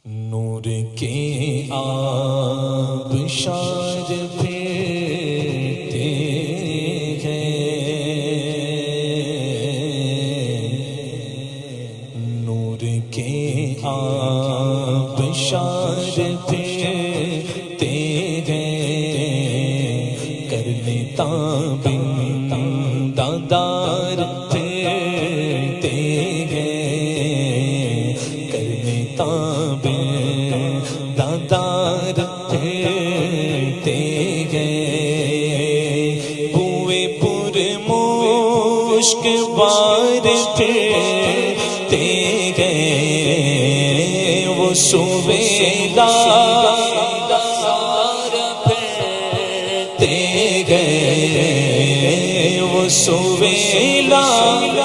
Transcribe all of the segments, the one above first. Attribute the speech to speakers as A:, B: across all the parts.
A: نور کے آبشار پھرتے ہیں، نور کے آبشار پھرتے ہیں، کرنے تابند دادار پھرتے ہیں، کرنے تابند دادار پھرتے ہیں، بوئے پر مشک بار پھرتے ہیں، وہ صوبیدار پھرتے ہیں، وہ صوبیدار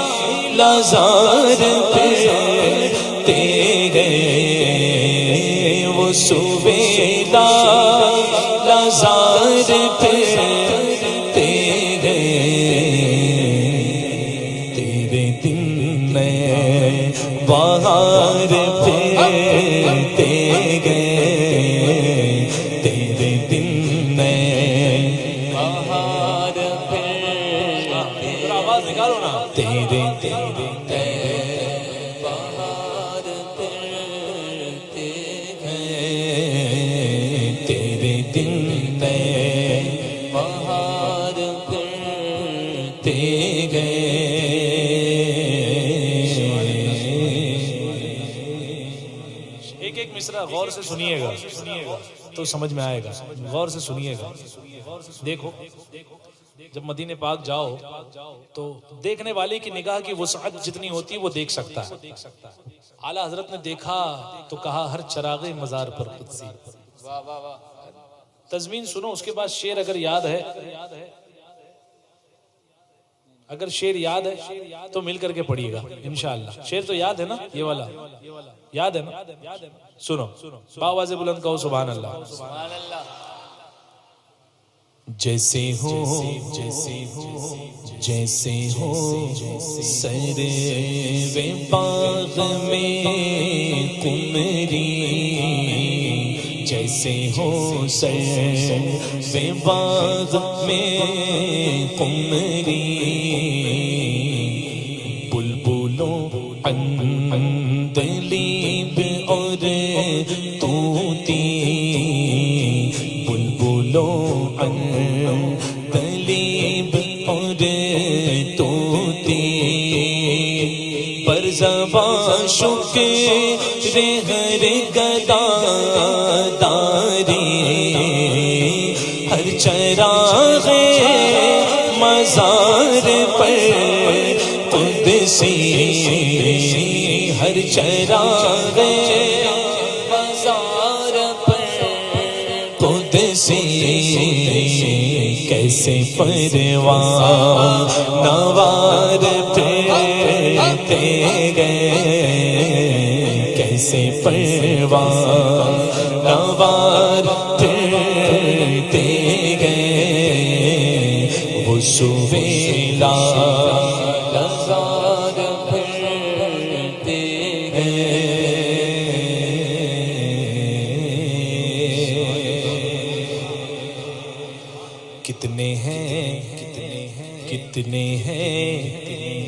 A: لازار پھرتے ہیں، وہ صوبیدار لازار پھرتے ہیں، تیرے دن میں بہار پھرتے گئے، تیرے دن میں بہار پھرتے، آواز نکالو نا، تیرے بہار پھرتے گئے، تیرے دن میں بہار پھرتے گئے۔ ایک مصرع غور سے سنیے گا تو سمجھ میں آئے گا، غور سے سنیے گا۔ دیکھو، جب مدینے پاک جاؤ تو دیکھنے والے کی نگاہ کی وسعت جتنی ہوتی ہے وہ دیکھ سکتا ہے۔ اعلیٰ حضرت نے دیکھا تو کہا ہر چراغ مزار پر قدسی۔ تضمین سنو، اس کے بعد شعر اگر یاد ہے، اگر شعر یاد ہے تو مل کر کے پڑھیے گا انشاءاللہ۔ شعر تو یاد ہے نا، یہ والا یاد ہے نا؟ سنو، باواز بلند کہو سبحان اللہ۔ جیسے ہو جیسے ہو سرے باغ میں قمری، جیسے ہو سرے باغ میں قمری، بلبلوں عندلیب اور طوطی، بلبلوں عندلیب اور طوطی، پر زبان شکر ہر گدا داری، ہر چراغ مزار پر قدسی، ہر چراغ مزار پر قدسی، کیسے پروان نوار پھرتے گئے، کیسے پروان نوار پھرتے گئے، وہ سویلا لازار پھرتے گئے۔ کتنے ہیں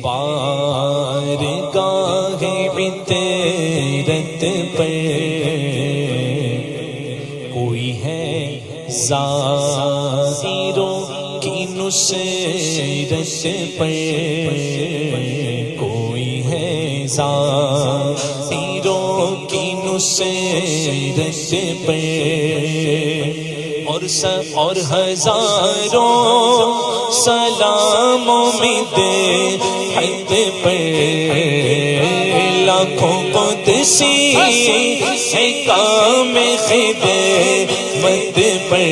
A: بارگاہ عطرت پر، کوئی ہے زائروں کی نصرت پر، کوئی ہے زائروں کی نصرت پر، اور ہزاروں سلام امید حد پر، لاکھوں قدسی ہے کام خدمت پر،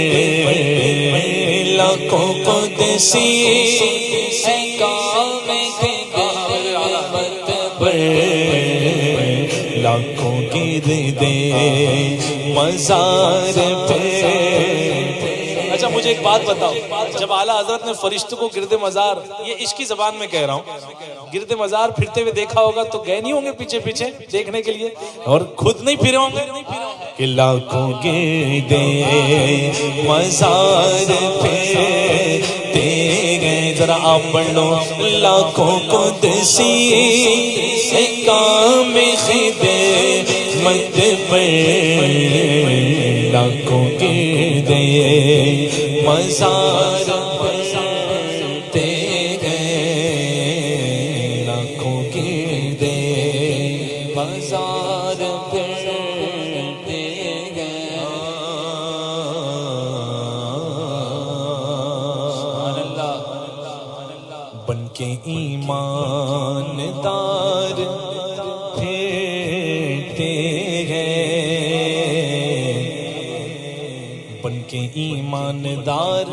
A: لاکھوں قدسی ہے کام خدمت پر، لاکھوں گردے مزار پہ۔ اچھا اچھا مجھے ایک بات بتاؤ، جب اعلیٰ حضرت نے فرشتوں کو گرد مزار، یہ عشق کی زبان میں کہہ رہا ہوں، گرد مزار پھرتے ہوئے دیکھا ہوگا تو گئے نہیں ہوں گے پیچھے پیچھے دیکھنے کے لیے، اور خود نہیں پھرے ہوں گے کہ لاکھوں گرد مزار پھرتے گئے. ذرا آپ پڑھ لو، لاکھوں قدسی کام خدمت پر لاکھوں گرد مزار پھرتے گئے، لاکھوں گرد مزار پھرتے گئے. بن کے ایمان دار پھرتے گئے، بن کے ایمان دار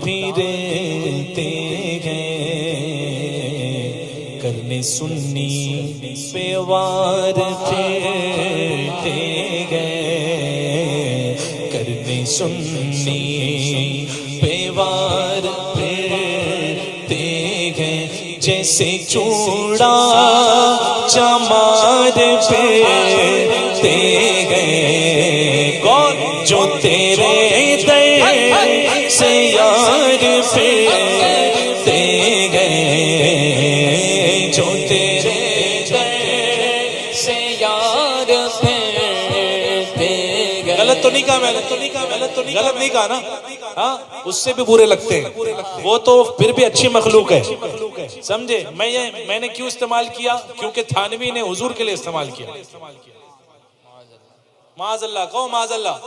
A: پھرتے گئے، کرنے سنی پہ وار پھرتے گئے، کرنے سنی پہ وار پھرتے گئے، جیسے چوڑا چمار پھرتے گئے. کون؟ جو تیرے در سے یار پھرتے گئے، جو تیرے در سے یار پھرتے گئے. غلط تو نہیں کہا میں، غلط نہیں کہا نا؟ ہاں اس سے بھی برے لگتے ہیں، وہ تو پھر بھی اچھی مخلوق ہے، سمجھے؟ میں نے کیوں استعمال کیا؟ کیونکہ تھانوی نے حضور کے لیے استعمال کیا. معاذ اللہ کہو معاذ اللہ.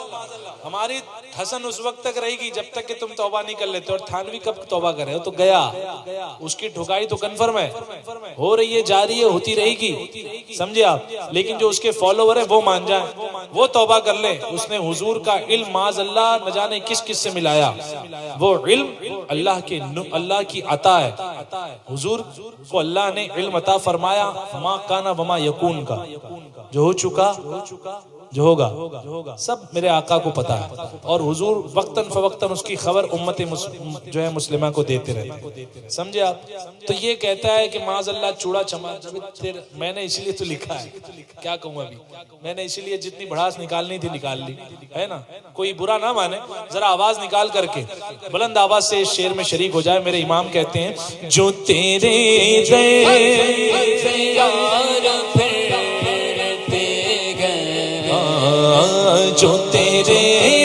A: ہماری حسن اس وقت تک رہے گی جب تک کہ تم توبہ نہیں کر لیتے، اور تھانوی کب توبہ کر رہے ہو تو گیا، اس کی ٹھکائی تو کنفرم ہے، ہو رہی ہے، جاری ہے، ہوتی رہے گی، سمجھے آپ؟ لیکن جو اس کے فالوور ہیں وہ مان جائیں، وہ توبہ کر لیں. اس نے حضور کا علم معاذ اللہ نہ جانے کس کس سے ملایا. وہ علم اللہ کی عطا ہے. حضور کو اللہ نے علم عطا فرمایا، ما کانا وما یکون کا، جو ہو چکا جو ہوگا سب میرے آقا کو پتا ہے، اور حضور وقتاً فوقتاً اس کی خبر امت جو ہے مسلمہ کو دیتے رہتے، سمجھے آپ؟ تو یہ کہتا ہے کہ معاذ اللہ چوڑا چما، میں نے اسی لیے تو لکھا ہے، کیا کہوں ابھی، میں نے اسی لیے جتنی بڑھاس نکالنی تھی نکال لی ہے نا. کوئی برا نہ مانے، ذرا آواز نکال کر کے بلند آواز سے اس شعر میں شریک ہو جائے. میرے امام کہتے ہیں، جو تیرے در سے یار پھرتے گئے، جو تیرے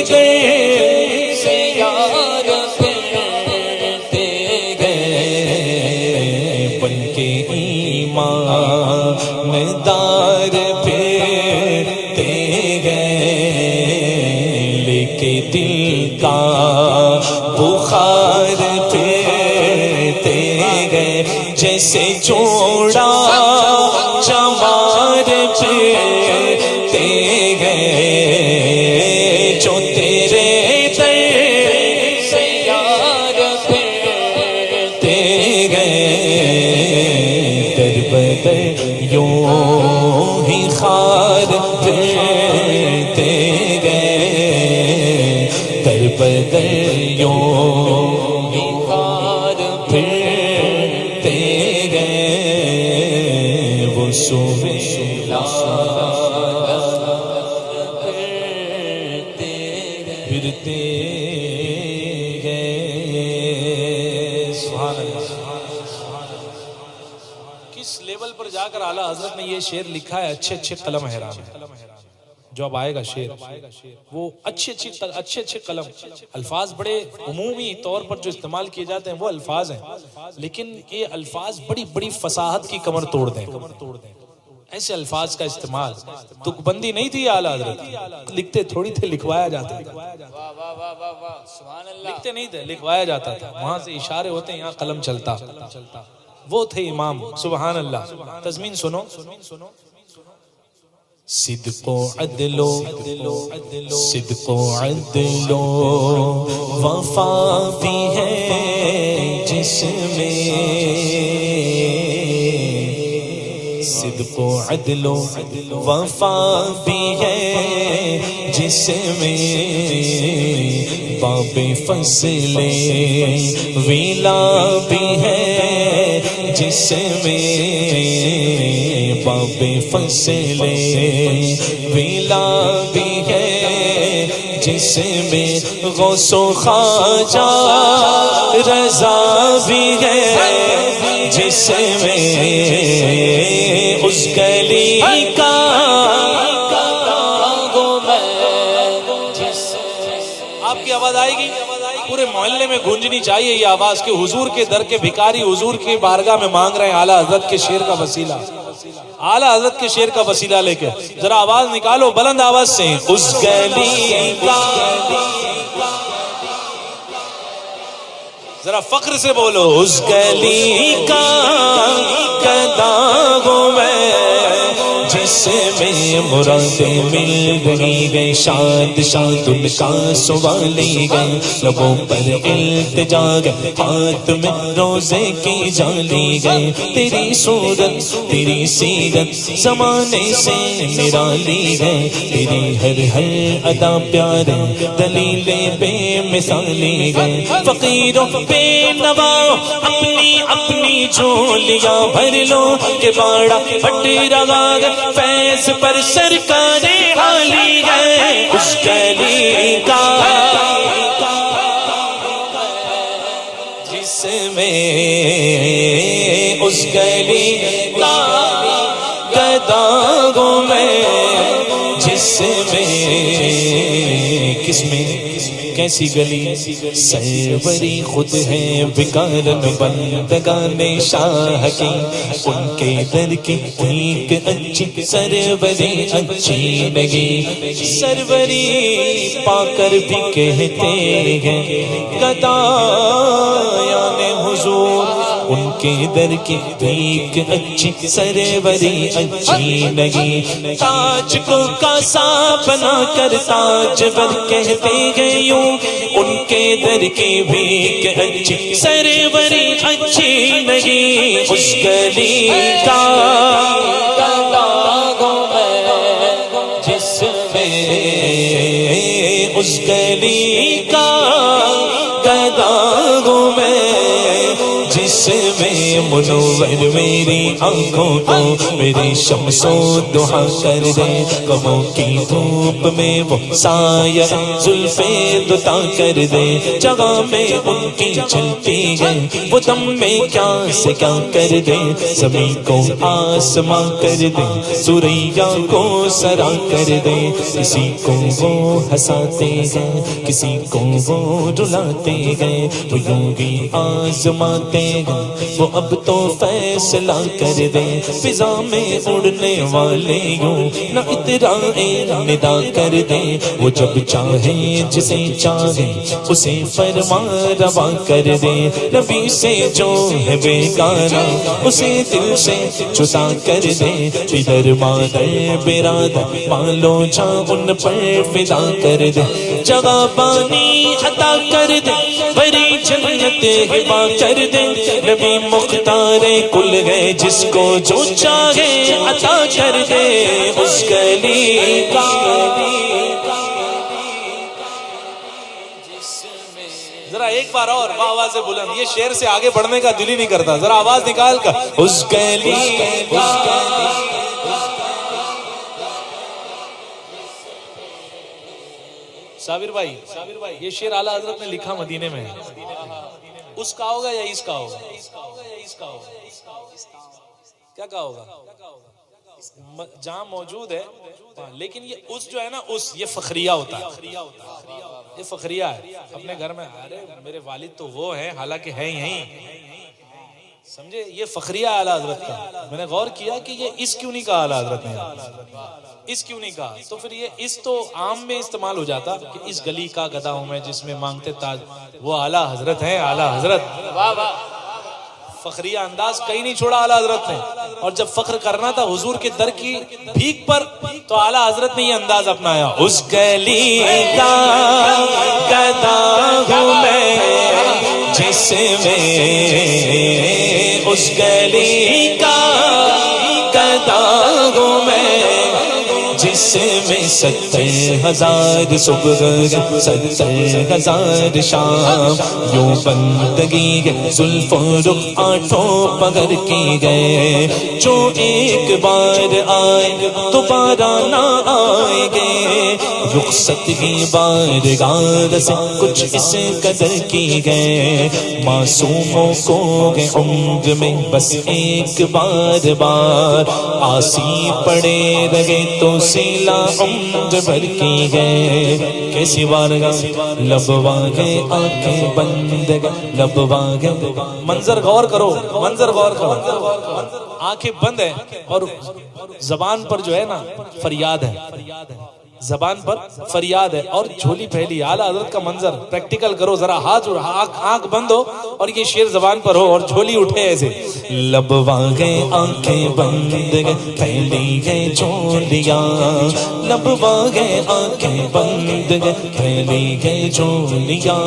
A: در سے یار پھرتے گئے، بن کے ایمان دار پھرتے گئے، لے کے دل کا بخار پھرتے گئے، جیسے جوڑا چمار پھرتے گئے، جو تیرے در سے یار پھرتے گئے، در بدر یوں ہی خار پھرتے گئے، در بدر یوں ہی خار پھرتے گئے، وہ سویلا پھرتے گئے. سبحان اللہ. کس لیول پر جا کر اعلیٰ حضرت نے یہ شعر لکھا ہے. اچھے اچھے قلم حیران ہے، جو اب آئے گا شعر، وہ اچھے قلم، الفاظ بڑے عمومی طور پر جو استعمال کیے جاتے ہیں وہ الفاظ ہیں، لیکن یہ الفاظ بڑی بڑی فصاحت کی کمر توڑ دیں. ایسے الفاظ کا استعمال، تک بندی نہیں تھی اعلیٰ حضرت، لکھتے تھوڑی تھے، لکھوایا جاتا تھا، لکھتے نہیں تھے، لکھوایا جاتا تھا. وہاں سے اشارے ہوتے ہیں، یہاں قلم چلتا. وہ تھے امام. سبحان اللہ. تضمین سنو. صدق و عدل وفا بھی ہے جس میں، صدق و عدل وفا بھی ہے جس میں،
B: باب فصل ویلا بھی ہے جس میں باب فصل ویلا بھی ہے جس میں غوث و خواجہ رضا بھی ہے جس میں اس گلی کا
A: آپ کی آواز آئے گی پورے محلے میں گونجنی چاہیے یہ آواز کہ حضور کے در کے بھکاری حضور کی بارگاہ میں مانگ رہے ہیں اعلیٰ حضرت کے شعر کا وسیلہ اعلیٰ حضرت کے شعر کا وسیلہ لے کے ذرا آواز نکالو بلند آواز سے اس گلی کا ذرا فخر سے بولو اس گلی کا گدا ہوں میں جس میں مرادیں مل رہی گئے شاد شاد ان کا سوالی گئے لبوں پر التجا گئے ہاتھ میں روزے کی جالی گئے تیری صورت تیری سیرت زمانے سے نرالی گئے تیری ہر ہر ادا پیارے دلیلیں بے مثالی گئے فقیروں بے نواؤ اپنی اپنی جھولیاں بھر لو کہ باڑا پھٹ رہا گئے فیض پر سرکار عالی ہے اس گلی کا جس میں اس گلی کا گدا ہوں میں جس میں کس میں کیسی گلی سروری خود ہے بکارن بندگان شاہ کی ان کے در کی ایک اچھی سروری اچھی لگی سروری پا کر بھی کہتے ہیں گدایان حضور ان کے در کی ایک اچھی سروری اچھی لگی تاج کو کاسا بنا کر تاج ور کہتے ہیں یوں ان کے در کی بھیک اچھی سروری اچھی لگی اس گلی کا جس میں اس گلی کا گدا ہوں میں جس میں منور میری آنکھوں کو میری شمس و دعا کر دے غموں کی دھوپ میں وہ سایہ زلفیں دتا کر دے جگہ میں ان کی چلتی ہے وہ دم میں کیا سے کیا کر دے زمین کو آسماں کر دے سوریا کو سرا کر دے کسی کو وہ ہنساتے ہیں کسی کو وہ رلاتے ہیں وہ یوں بھی آزماتے ہیں وہ اب تو فیصلہ کر دے فضا میں اڑنے والے یوں نہ اترائے ندا کر دے وہ جب چاہے جسے چاہے اسے فرما روا کر دے نبی سے جو ہے بیگانہ اسے دل سے جدا کر دے ادھر مادر برادر مالو جا ان پر فدا کر دے جگہ پانی عطا کر دے بری جنت ہبا کر دے نبی مختار کل ہے جس کو جو چاہے عطا کر دے اس گلی کا ذرا ایک بار اور آواز سے بلند یہ شعر سے آگے بڑھنے کا دل ہی نہیں کرتا ذرا آواز نکال کر
B: اس گلی کا
A: صابر بھائی یہ شعر اعلیٰ حضرت نے لکھا مدینے میں اس کا ہوگا یا اس کا ہوگا کیا کہا ہوگا جہاں موجود ہے لیکن یہ اس جو ہے نا اس یہ فخریہ ہوتا ہے یہ فخریہ ہے اپنے گھر میں ارے میرے والد تو وہ ہیں حالانکہ ہے یہیں سمجھے یہ فخریہ اعلیٰ حضرت کا میں نے غور کیا کہ یہ اس کیوں نہیں کہا اعلیٰ حضرت نے اس کیوں نہیں کہا تو پھر یہ اس تو عام میں استعمال ہو جاتا کہ اس گلی کا گدا ہوں میں جس میں مانگتے تاج وہ اعلیٰ حضرت ہیں اعلیٰ حضرت فخریہ انداز کہیں نہیں چھوڑا اعلیٰ حضرت نے اور جب فخر کرنا تھا حضور کے در کی بھیک پر تو اعلیٰ حضرت نے یہ انداز اپنایا اس گلی کا گدا ہوں میں جس میں اس گلی کا گدا ہوں میں جس
B: میں 70,000 صبح 70,000 شام، یوں بندگی زلف و رخ آٹھوں پکڑ کے گئے، جو ایک بار آئے دوبارہ نہ آئیں گے، رخصت کی بارگاہ سے کچھ اس قدر کی گئے، معصوموں کو گئے عمر میں بس ایک بار آسی پڑے رہے تو سیلا عمر بھر کی گئے، کیسی بارگاہ لب واگے آنکھیں بند گئے، لب واگے، منظر غور کرو، منظر غور کرو، آنکھیں بند ہیں اور زبان پر جو ہے نا فریاد ہے، زبان پر فریاد ہے اور جھولی پھیلی، اعلیٰ حضرت کا منظر پریکٹیکل کرو ذرا، ہاتھ آنکھ بند ہو اور یہ شعر زبان پر ہو اور جھولی اٹھے ایسے، لب واگے آنکھیں بند گئے پھیلی گئے جھولیاں، لب واگے آنکھیں بند گئے پھیلی گئے جھولیاں،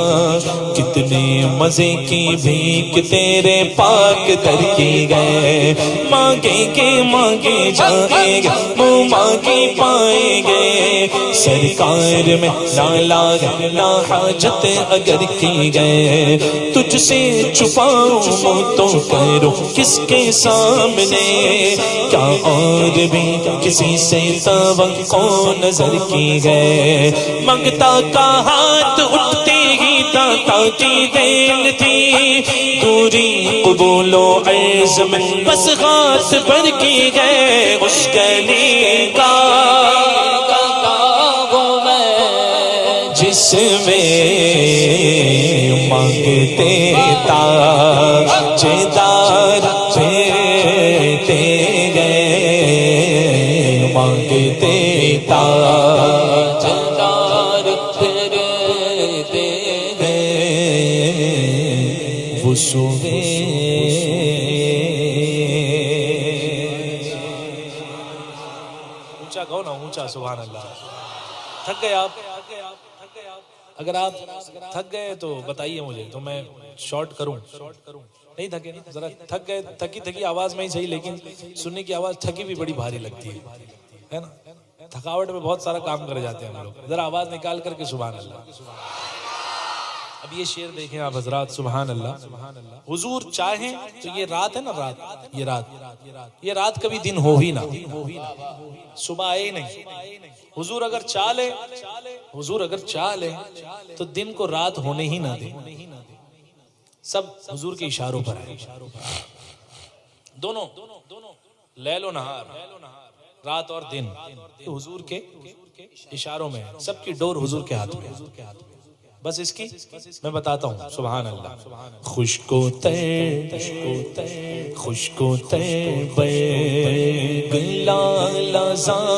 B: کتنے مزے کی بھیک تیرے پاک در کی گئے، مانگیں گے مانگے جائیں گے وہ مانگے پائیں گے، سرکار میں لا حاجت اگر کی گئے، تجھ سے چھپاؤں تو کرو کس کے سامنے، کیا اور بھی کسی سے توقع نظر کی گئے، منگتا کا ہاتھ اٹھتے ہی داتا کی دین تھی، دوری قبول و عرض میں بس ہاتھ پر کی گئے، اس گلی کا جس میں مانگتے تاجدار پھرتے گئے، مانگتے تاجدار پھرتے گئے، وہ سوئے
A: اونچا گاؤ نا، اونچا، سبحان اللہ۔ تھک گئے آپ؟ اگر آپ تھک گئے تو بتائیے مجھے تو میں شارٹ کروں، نہیں تھکے نا؟ ذرا تھک گئے، تھکی آواز میں ہی صحیح، لیکن سننے کی آواز تھکی بھی بڑی بھاری لگتی ہے نا، تھکاوٹ میں بہت سارا کام کر جاتے ہیں ہم لوگ، ذرا آواز نکال کر کے سبحان اللہ۔ اب یہ شعر دیکھیں آپ حضرات، سبحان اللہ، حضور چاہیں تو یہ رات ہے نا، یہ رات کبھی دن ہو ہی نہ، صبح آئے نہیں، حضور اگر چاہ لے تو دن کو رات ہونے ہی نہ دے، سب حضور کے اشاروں پر ہے، دونوں لیل و نہار، رات اور دن حضور کے اشاروں میں ہے، سب کی ڈور حضور کے ہاتھ میں ہے، بس اس کی میں بتاتا ہوں، سبحان اللہ۔
B: خشک و تر برگ لالزاروں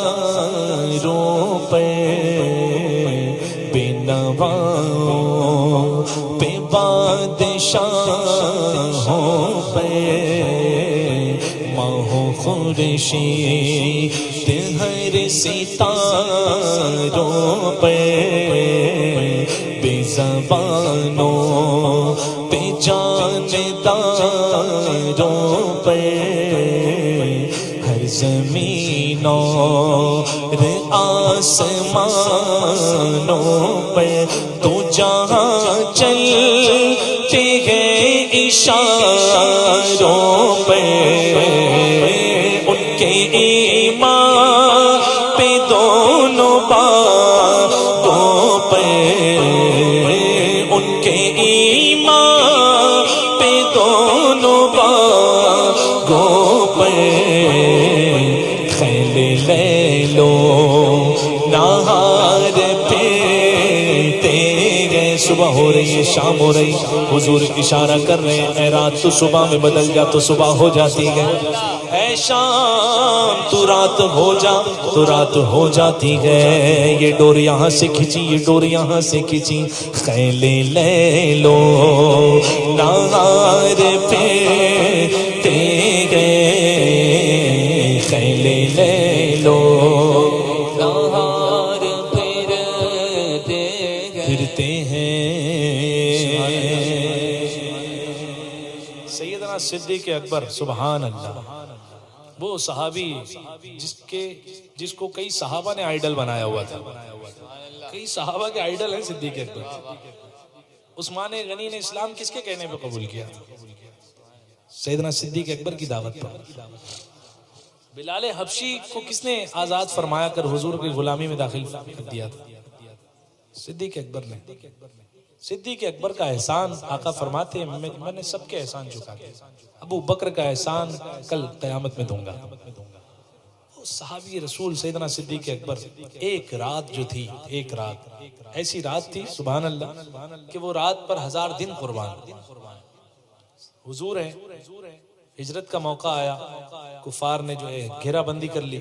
B: پر، بے نواؤں پہ بادشاہوں پر، ماہ و خورشید ہر ستاروں پر، بے زبانوں پہ جانداروں پر، ہر زمینوں اور آسمانوں پر، تو جہاں چلتے ہیں اشاروں پر، ان کے ایمان پہ دونوں باغوں پر، ان کے ایمان پہ دونوں باغوں پر، خیل لیلو نہار پھرتے گئے، صبح ہو رہی ہے، شام ہو رہی، حضور اشارہ کر رہے ہیں، اے رات تو صبح میں بدل جا، تو صبح ہو جاتی ہے، اے شام تو رات ہو جا، تو رات ہو جاتی ہے، یہ ڈور یہاں سے کھچی، یہ ڈور یہاں سے کھچی، خیل لیلو نہار پھرتے گئے، خیل لیلو نہار پھرتے ہیں۔
A: سیدنا صدیق اکبر، سبحان اللہ، وہ صحابی جس کے جس کو کئی صحابہ نے آئیڈل بنایا ہوا تھا. کئی صحابہ کے آئیڈل ہیں صدیق اکبر. عثمان غنی نے اسلام کس کے کہنے پہ قبول کیا؟ سیدنا صدیق اکبر کی دعوت پر. بلال حبشی کو کس نے آزاد فرمایا کر حضور کی غلامی میں داخل کر دیا تھا؟ صدیق اکبر نے. صدیق اکبر کا احسان آقا فرماتے ہیں میں نے سب کے احسان چکا دیا، ابو بکر کا احسان کل قیامت میں دوں گا. صحابی رسول سیدنا صدیق اکبر، ایک رات جو تھی، ایک رات ایسی رات تھی سبحان اللہ کہ وہ رات پر 1000 دن قربان. حضور ہیں، ہجرت کا موقع آیا، کفار نے جو ہے گھیرا بندی کر لی.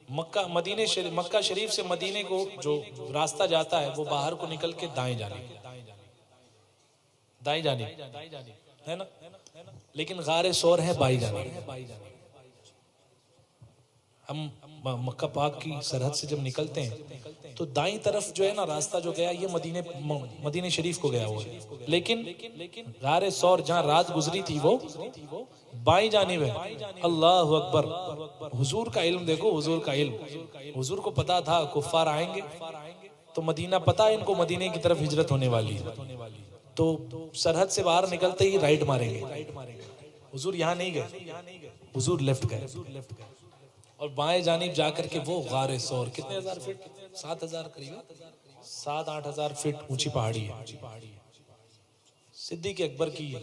A: مکہ شریف سے مدینے کو جو راستہ جاتا ہے وہ باہر کو نکل کے دائیں جانب ہے نا، لیکن غار سور ہے بائیں جانب. ہم مکہ پاک کی سرحد سے جب نکلتے ہیں تو دائیں طرف جو ہے نا راستہ جو گیا یہ مدینہ شریف کو گیا ہوا ہے، لیکن غار سور جہاں رات گزری تھی وہ بائیں جانب ہے. اللہ اکبر. حضور کا علم دیکھو، حضور کا علم. حضور کو پتا تھا کفار آئیں گے تو مدینہ، پتا ان کو مدینے کی طرف ہجرت ہونے والی ہے، تو سرحد سے باہر نکلتے ہی رائٹ ماریں گے. حضور یہاں نہیں گئے، حضور لیفٹ گئے اور بائیں جانب جا کر کے وہ غار سور کتنے 1000 فٹ، 7000 قریب 7-8 ہزار فٹ اونچی پہاڑی ہے. صدیق اکبر کی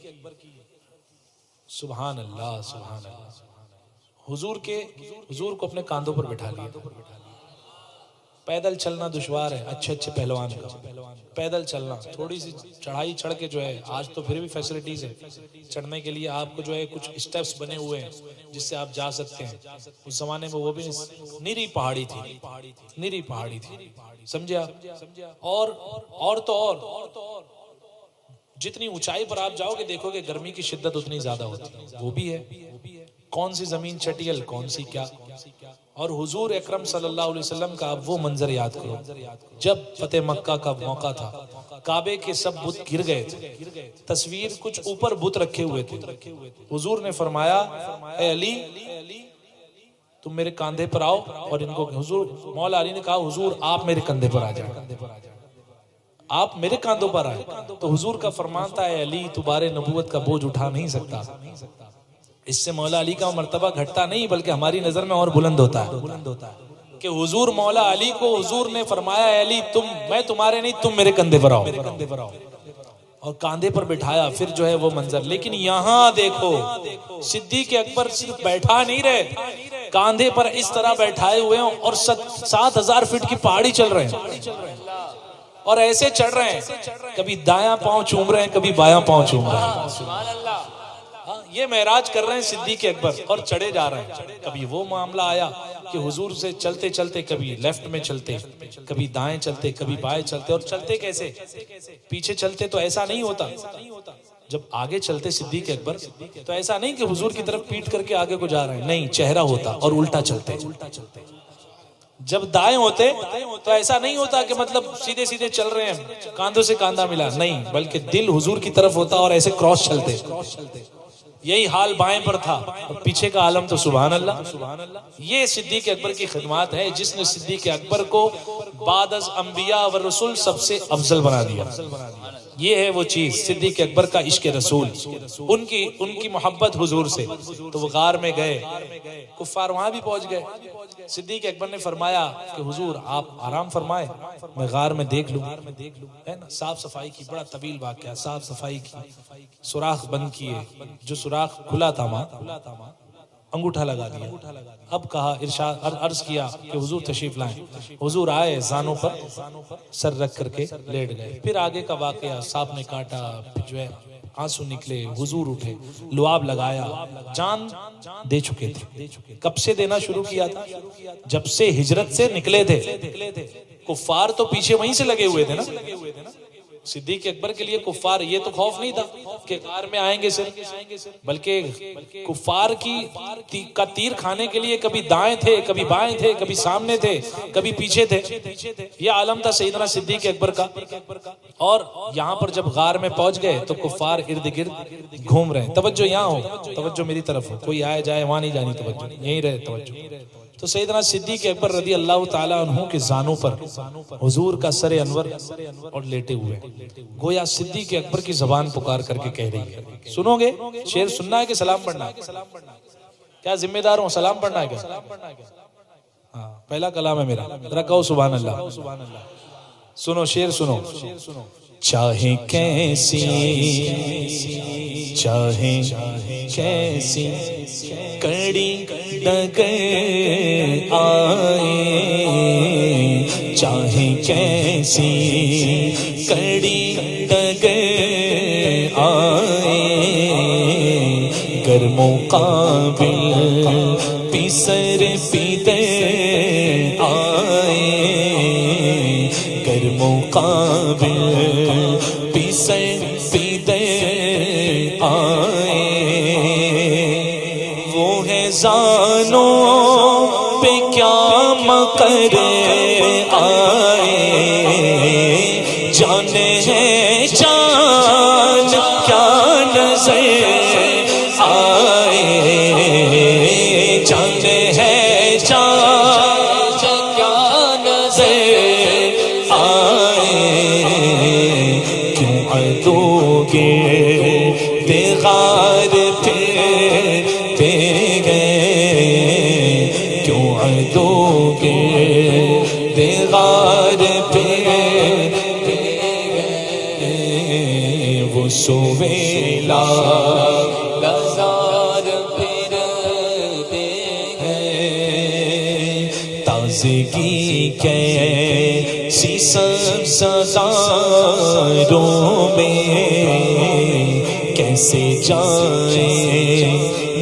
A: سبحان اللہ سبحان اللہ. حضور کو اپنے کاندھوں پر بٹھا لیا. پیدل چلنا دشوار ہے اچھے پہلوان کا، پیدل چلنا تھوڑی سی چڑھائی چڑھ کے جو ہے، آج تو پھر بھی فیسلٹیز ہے چڑھنے کے لیے، آپ کو جو ہے کچھ سٹیپس بنے ہوئے ہیں جس سے آپ جا سکتے ہیں. اس زمانے میں وہ بھی نیری پہاڑی تھی، سمجھے آپ. اور تو اور جتنی اونچائی پر آپ جاؤ گے دیکھو گے گرمی کی شدت اتنی زیادہ ہوتی ہے. وہ بھی ہے کون سی زمین چٹیل، کون سی کیا. اور حضور اکرم صلی اللہ علیہ وسلم کا وہ منظر یاد کرو جب فتح مکہ کا موقع تھا، کعبے کے سب بت گر گئے تھے، تصویر کچھ اوپر بت رکھے ہوئے تھے. حضور نے فرمایا اے علی تم میرے کاندھے پر آؤ، اور ان کو حضور مولا علی نے کہا حضور آپ میرے کندھے پر آ جائیں، آپ میرے کاندھوں پر آئے. تو حضور کا فرمان تھا اے علی تو بار نبوت کا بوجھ اٹھا نہیں سکتا. اس سے مولا علی کا مرتبہ گھٹتا نہیں بلکہ ہماری نظر میں اور بلند ہوتا ہے کہ حضور مولا علی کو حضور نے فرمایا اے علی میں تمہارے نہیں، تم میرے کندھے پر آؤ، اور کاندھے پر بٹھایا. پھر جو ہے وہ منظر. لیکن یہاں دیکھو صدیق اکبر صرف بیٹھا نہیں رہے، کاندھے پر اس طرح بیٹھائے ہوئے ہیں اور 7000 فٹ کی پہاڑی چل رہے ہیں اور ایسے چڑھ رہے ہیں، کبھی دایاں پاؤں چوم رہے ہیں، کبھی بایاں پاؤں چوم رہے ہیں. یہ معراج کر رہے ہیں صدیق اکبر اور چڑھے جا رہے ہیں. کبھی وہ معاملہ آیا کہ حضور سے چلتے چلتے کبھی لیفٹ میں چلتے، کبھی دائیں چلتے، کبھی بائیں چلتے. اور چلتے کیسے؟ پیچھے چلتے تو ایسا نہیں ہوتا، جب آگے چلتے صدیق اکبر تو ایسا نہیں کہ حضور کی طرف پیٹ کر کے آگے کو جا رہے ہیں، نہیں، چہرہ ہوتا اور الٹا چلتے. جب دائیں ہوتے تو ایسا نہیں ہوتا کہ مطلب سیدھے سیدھے چل رہے ہیں کاندھوں سے کاندھا ملا، نہیں، بلکہ دل حضور کی طرف ہوتا اور ایسے کراس چلتے. یہی حال بائیں پر تھا، پیچھے کا عالم تو سبحان اللہ. یہ صدیق اکبر کی خدمات ہے جس نے صدیق اکبر کو بعد از انبیاء و رسول سب سے افضل بنا دیا. یہ ہے وہ چیز صدیق اکبر کا عشق رسول، ان کی محبت حضور سے. تو وہ غار میں گئے، کفار وہاں بھی پہنچ گئے. صدیق اکبر نے فرمایا کہ حضور آپ آرام فرمائے، میں غار میں دیکھ لوں. ہے نا، صاف صفائی کی، بڑا طویل واقعہ. صاف صفائی کی، سوراخ بند کیے، جو سوراخ کھلا تھا وہاں انگوٹھا لگا دیا. اب کہا ارشاد عرض کیا کہ حضور تشریف لائیں. حضور آئے، زانوں پر سر رکھ کر کے لیٹ گئے. پھر آگے کا واقعہ، سانپ نے کاٹا، جو ہے آنسو نکلے، حضور اٹھے، لعاب لگایا، جان دے چکے تھے. کب سے دینا شروع کیا تھا؟ جب سے ہجرت سے نکلے تھے. کفار تو پیچھے وہیں سے لگے ہوئے تھے نا. صدیق اکبر کے لیے کفار یہ تو خوف نہیں تھا کہ غار میں آئیں گے صرف، بلکہ کفار کا تیر کھانے کے لیے کبھی دائیں تھے، کبھی بائیں تھے، کبھی سامنے تھے، کبھی پیچھے تھے. یہ عالم تھا سیدنا صدیق اکبر کا. اور یہاں پر جب غار میں پہنچ گئے تو کفار ارد گرد گھوم رہے ہیں. توجہ یہاں ہو، توجہ میری طرف ہو، کوئی آئے جائے وہاں نہیں جانی توجہ، یہیں رہے توجہ. تو سیدنا صدیق اکبر رضی اللہ تعالیٰ عنہ کے زانوں پر حضور کا سر انور اور لیٹے ہوئے، گویا صدیق اکبر کی زبان پکار کر کے کہہ رہی ہے. سنو گے؟ شعر سننا ہے کہ سلام پڑھنا ہے؟ کیا ذمہ دار ہوں؟ سلام پڑھنا ہے کیا؟ ہاں، پہلا کلام ہے میرا، ذرا کہو سبحان اللہ. سنو شعر سنو. چاہے کیسی کڑی ڈگر آئے، چاہے کیسی کڑی ڈگر آئے، گر مقابل پیسر پیدے آئے، گر مقابل پیسر پیدے آئے، وہ ہے زانوں پہ کیا مکر آئے، جانے ہے جان کیا نظر آئے، جانے ہے جان کیا نظر آئے، کیوں عدو کے دیغار پھرتے گئے، کیوں عدو کے دیغار پھرتے گئے، وہ سویلا لزار پھرتے ہیں، تازگی کیسی سبزاروں میں، کیسے جائیں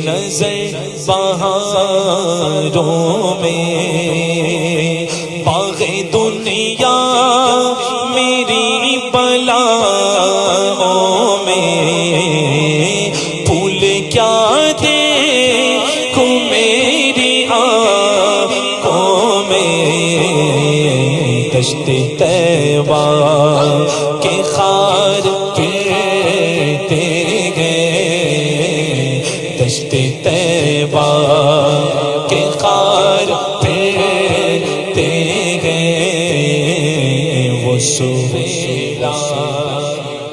A: نظر بہاروں میں، باغ دنیا میری بلاؤں میں، پھول کیا دیکھوں میری آنکھوں میں، دشت طیبہ کے خار پھرتے گئے، دشت طیبہ کے خار پھرتے گئے، وہ سویلا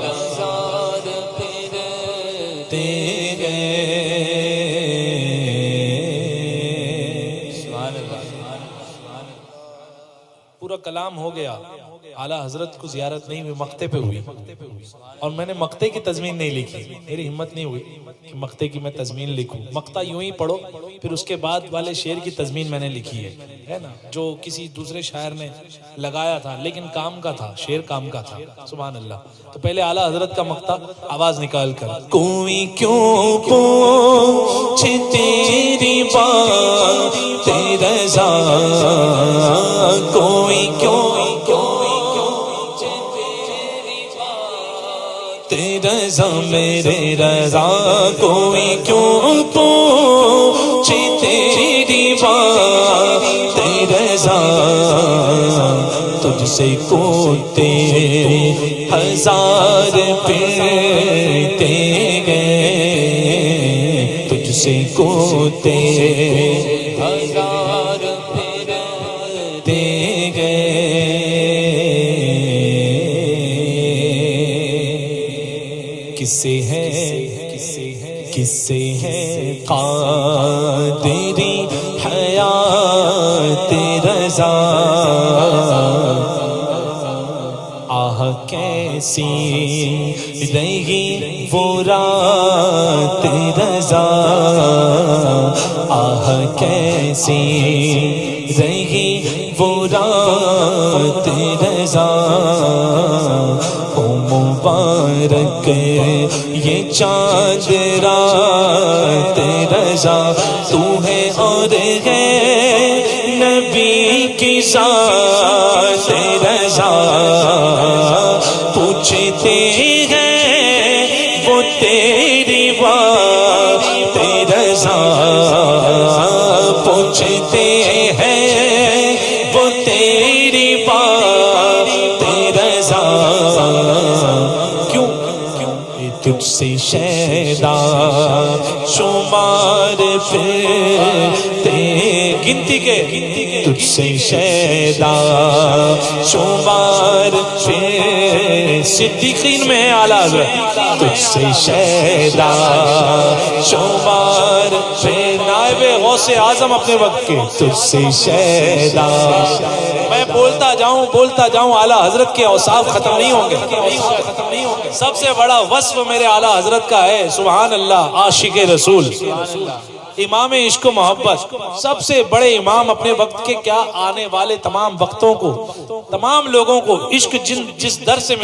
A: لزار پھرتے گئے. پورا کلام ہو گیا، اعلیٰ حضرت کو زیارت نہیں ہوئی، مقطع پہ ہوئی، اور میں نے مقطع کی تضمین نہیں لکھی، میری ہمت نہیں ہوئی کہ مقطع کی میں تضمین لکھوں. مقطع یوں ہی پڑھو، پھر اس کے بعد والے شعر کی تضمین میں نے لکھی ہے نا، جو کسی دوسرے شاعر نے لگایا تھا، لیکن کام کا تھا، شعر کام کا تھا. سبحان اللہ. تو پہلے اعلیٰ حضرت کا مقطع آواز نکال کر. کوئی کیوں پوچھے تیری بات رضا، کوئی کیوں رضا میرے رضا، کوئی کیوں پوچھے تیری بات رضا، تجھ سے کوتے ہزار پھرتے گئے، تجھ سے کوتے ہزار پھرتے گئے. کسے ہے قادری حیات رضا، آہ کیسی رہی وہ رات رضا، آہ کیسی رہی وہ رات رضا، مبارک یہ چاند رات رضا، تو ہے اور ہے نبی کی ذات رضا، پوچھتے ہیں وہ تیری بات رضا، پوچھتے ہیں وہ تیری بات رضا، تجھ سے شیدا شمار پھرتے گنتی کے
B: تجھ سے شیدا شمار پھر
A: صدیقین میں ہے اعلیٰ حضرت،
B: تجھ سے شیدا شمار پھر
A: نائب غوث اعظم اپنے وقت کے،
B: تجھ سے شیدا
A: میں بولتا جاؤں اعلیٰ حضرت کے اوصاف ختم نہیں ہوں گے۔ سب سے بڑا وصف میرے اعلیٰ حضرت کا ہے سبحان اللہ، عاشق رسول، امام عشق و محبت، سب سے بڑے امام اپنے وقت کے، کیا آنے والے تمام وقتوں کو، تمام لوگوں کو عشق جس در سے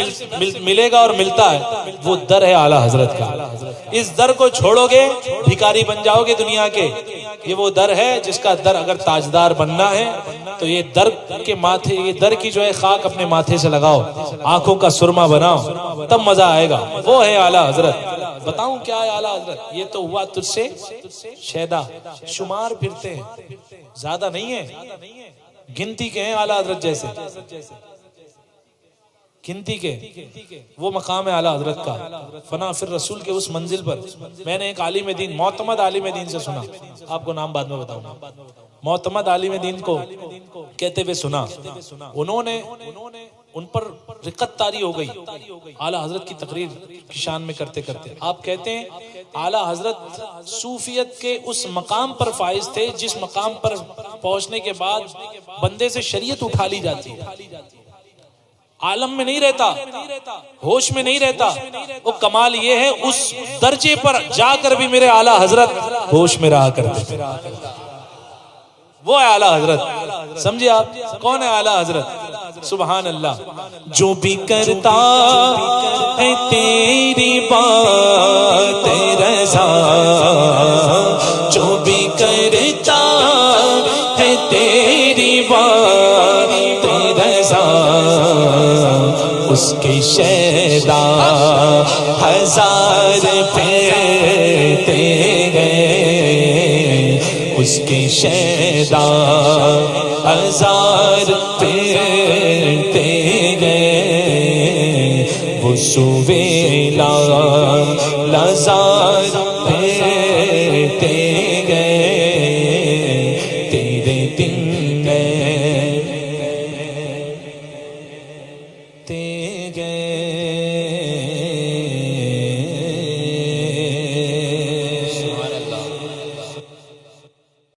A: ملے گا اور ملتا ہے وہ در ہے اعلیٰ حضرت کا۔ اس در کو چھوڑو گے بھکاری بن جاؤ گے دنیا کے۔ یہ وہ در ہے جس کا در اگر تاجدار بننا ہے تو یہ در کے ماتھے، یہ در کی جو ہے خاک اپنے ماتھے سے لگاؤ، آنکھوں کا سرما بناؤ، تب مزہ آئے گا۔ وہ ہے اعلیٰ حضرت۔ بتاؤں کیا ہے اعلیٰ حضرت؟ یہ تو ہوا تجھ سے شیدا، شمار پھرتے ہیں، زیادہ نہیں ہے، گنتی کے ہیں اعلیٰ حضرت جیسے، گنتی کے۔ وہ مقام ہے اعلیٰ حضرت کا، فنا فر رسول کے اس منزل پر۔ میں نے ایک عالم دین، معتمد عالم دین سے سنا، آپ کو نام بعد میں بتاؤں گا، معتمد عالم دین کو کہتے ہوئے سنا، انہوں نے ان پر رقت طاری ہو گئی اعلیٰ حضرت کی تقریر کی شان میں کرتے کرتے۔ آپ کہتے ہیں اعلیٰ حضرت صوفیت کے اس مقام پر فائز تھے جس مقام پر پہنچنے کے بعد بندے سے شریعت اٹھا لی جاتی ہے، عالم میں نہیں رہتا، ہوش میں نہیں رہتا۔ وہ کمال یہ ہے اس درجے پر جا کر بھی میرے اعلیٰ حضرت ہوش میں رہا کرتے، وہ ہے اعلیٰ حضرت۔ سمجھے آپ کون ہے اعلیٰ حضرت؟ سبحان اللہ۔
B: جو بھی کرتا ہے تیری بات رضا، جو بھی کرتا ہے تیری بات رضا، اس کے شیدا ہزار پھرتے گئے، اس کے شیدا ہزار پھرتے گئے، وہ سویلا لذا